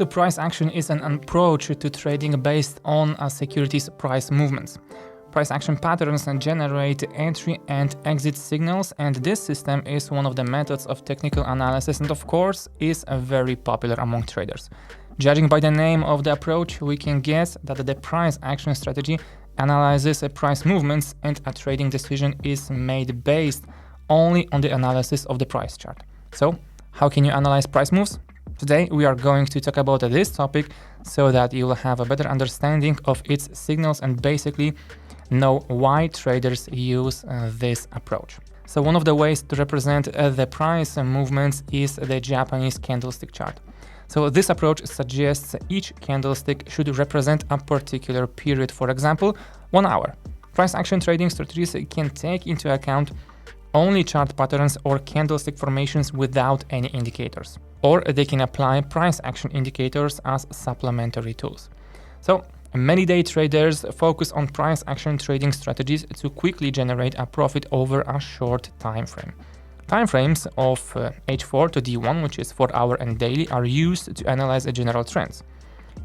So price action is an approach to trading based on a security's price movements. Price action patterns generate entry and exit signals, and this system is one of the methods of technical analysis and of course is very popular among traders. Judging by the name of the approach, we can guess that the price action strategy analyzes price movements and a trading decision is made based only on the analysis of the price chart. So, how can you analyze price moves? Today we are going to talk about this topic so that you will have a better understanding of its signals and basically know why traders use this approach. So one of the ways to represent the price movements is the Japanese candlestick chart. So this approach suggests each candlestick should represent a particular period, for example, 1 hour. Price action trading strategies can take into account only chart patterns or candlestick formations without any indicators. Or they can apply price action indicators as supplementary tools. So many day traders focus on price action trading strategies to quickly generate a profit over a short time frame. Timeframes of H4 to D1, which is 4 hour and daily, are used to analyze general trends.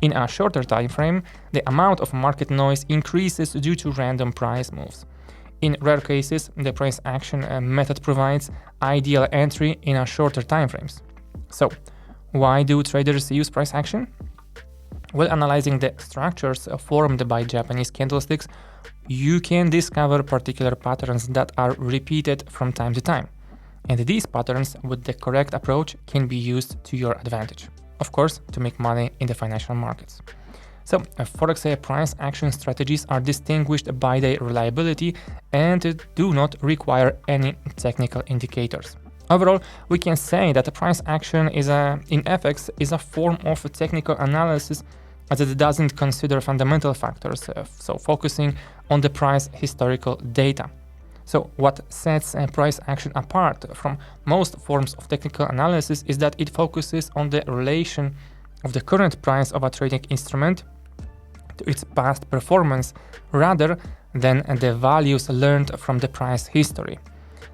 In a shorter time frame, the amount of market noise increases due to random price moves. In rare cases, the price action method provides ideal entry in a shorter time frames. So, why do traders use price action? While analyzing the structures formed by Japanese candlesticks, you can discover particular patterns that are repeated from time to time. And these patterns, with the correct approach, can be used to your advantage. Of course, to make money in the financial markets. So, Forex price action strategies are distinguished by their reliability and do not require any technical indicators. Overall, we can say that the price action in FX is a form of technical analysis as it doesn't consider fundamental factors, so focusing on the price historical data. So what sets price action apart from most forms of technical analysis is that it focuses on the relation of the current price of a trading instrument to its past performance rather than the values learned from the price history.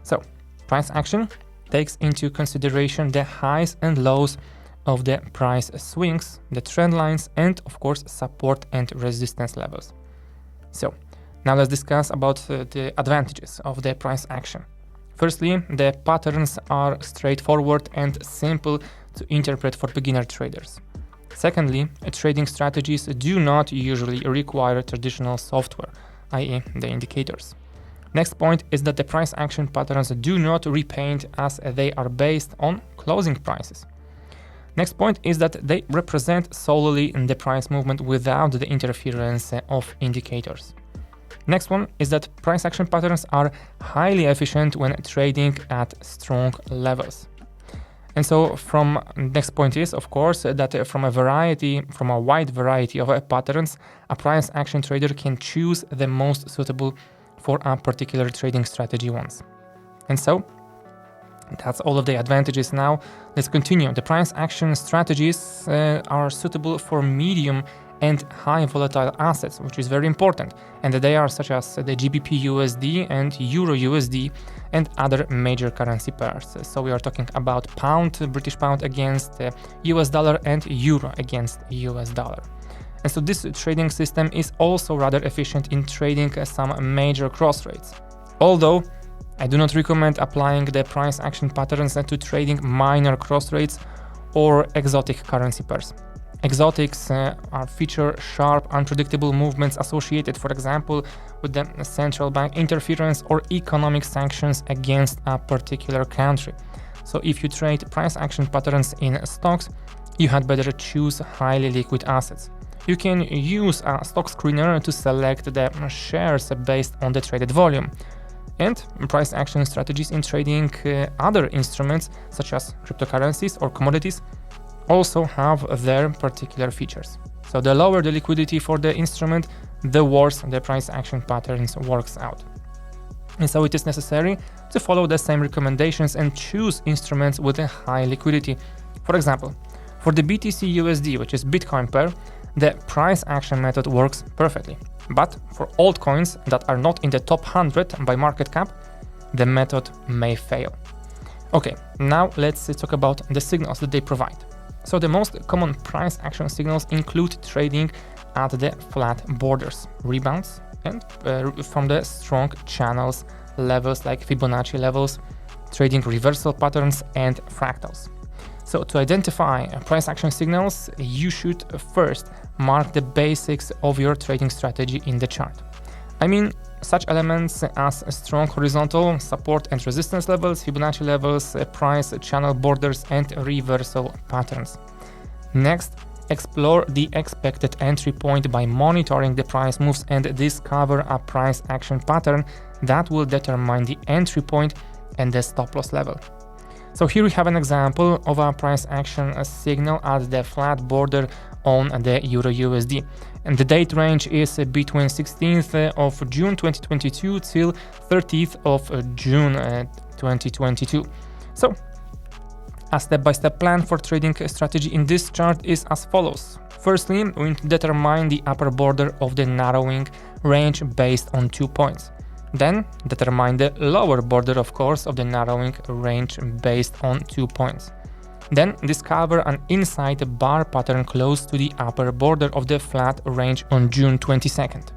So price action takes into consideration the highs and lows of the price swings, the trend lines, and of course support and resistance levels. So now let's discuss about the advantages of the price action. Firstly, the patterns are straightforward and simple to interpret for beginner traders. Secondly, trading strategies do not usually require traditional software, i.e. the indicators. Next point is that the price action patterns do not repaint as they are based on closing prices. Next point is that they represent solely the price movement without the interference of indicators. Next one is that price action patterns are highly efficient when trading at strong levels. And so next point is, of course, that from a wide variety of patterns, a price action trader can choose the most suitable for a particular trading strategy once. And so that's all of the advantages. Now let's continue. The price action strategies are suitable for medium and high volatile assets, which is very important. And they are such as the GBP USD and Euro USD and other major currency pairs. So we are talking about British pound against US dollar and Euro against US dollar. And so this trading system is also rather efficient in trading some major cross rates. Although I do not recommend applying the price action patterns to trading minor cross rates or exotic currency pairs. Exotics feature sharp, unpredictable movements associated, for example, with the central bank interference or economic sanctions against a particular country. So if you trade price action patterns in stocks, you had better choose highly liquid assets. You can use a stock screener to select the shares based on the traded volume. And price action strategies in trading other instruments such as cryptocurrencies or commodities also have their particular features. So the lower the liquidity for the instrument, the worse the price action patterns works out. And so it is necessary to follow the same recommendations and choose instruments with a high liquidity. For example, for the BTC USD, which is Bitcoin pair, the price action method works perfectly. But for altcoins that are not in the top 100 by market cap, the method may fail. Okay, now let's talk about the signals that they provide. So the most common price action signals include trading at the flat borders, rebounds, and from the strong channels levels like Fibonacci levels, trading reversal patterns, and fractals. So to identify price action signals, you should first mark the basics of your trading strategy in the chart. I mean, such elements as strong horizontal support and resistance levels, Fibonacci levels, price channel borders, and reversal patterns. Next, explore the expected entry point by monitoring the price moves and discover a price action pattern that will determine the entry point and the stop loss level. So here we have an example of a price action signal at the flat border on the Euro USD. And the date range is between 16th of June 2022 till 30th of June 2022. So a step-by-step plan for trading strategy in this chart is as follows. Firstly, we need to determine the upper border of the narrowing range based on 2 points. Then determine the lower border, of course, of the narrowing range based on 2 points. Then discover an inside bar pattern close to the upper border of the flat range on June 22nd.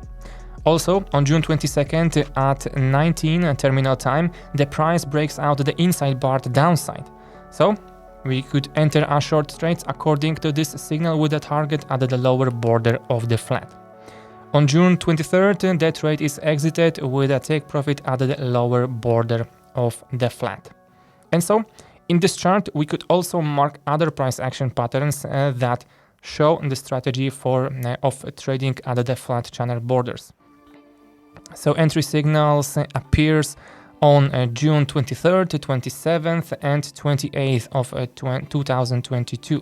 Also, on June 22nd at 19 terminal time, the price breaks out the inside bar downside. So we could enter our short trades according to this signal with a target at the lower border of the flat. On June 23rd, the trade is exited with a take profit at the lower border of the flat. And so, in this chart, we could also mark other price action patterns that show the strategy of trading at the flat channel borders. So entry signals appears on June 23rd, 27th, and 28th of 2022.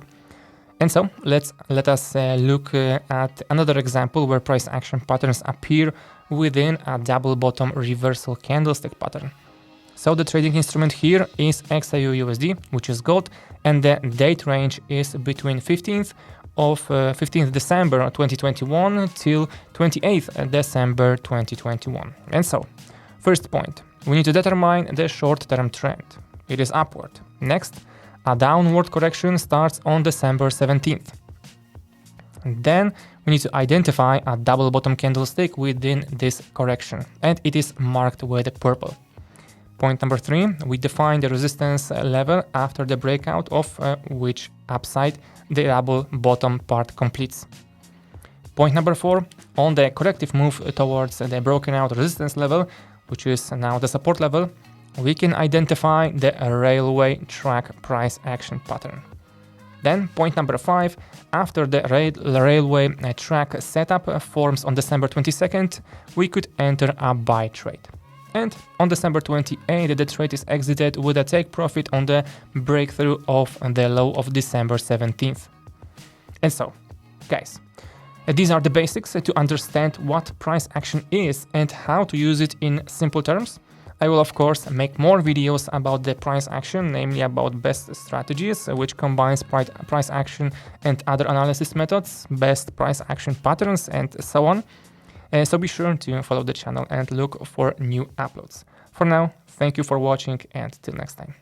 And so let us look at another example where price action patterns appear within a double bottom reversal candlestick pattern. So the trading instrument here is XAU-USD, which is gold, and the date range is between 15th December 2021 till 28th December 2021. And so, first point, we need to determine the short-term trend. It is upward. Next, a downward correction starts on December 17th. And then we need to identify a double bottom candlestick within this correction, and it is marked with purple. Point number 3, we define the resistance level after the breakout of which upside the double bottom part completes. Point number 4, on the corrective move towards the broken out resistance level, which is now the support level, we can identify the railway track price action pattern. Then point number 5, after the railway track setup forms on December 22nd, we could enter a buy trade. And on December 28th, the trade is exited with a take profit on the breakthrough of the low of December 17th. And so, guys, these are the basics to understand what price action is and how to use it in simple terms. I will, of course, make more videos about the price action, namely about best strategies, which combines price action and other analysis methods, best price action patterns, and so on. So be sure to follow the channel and look for new uploads. For now, thank you for watching and till next time.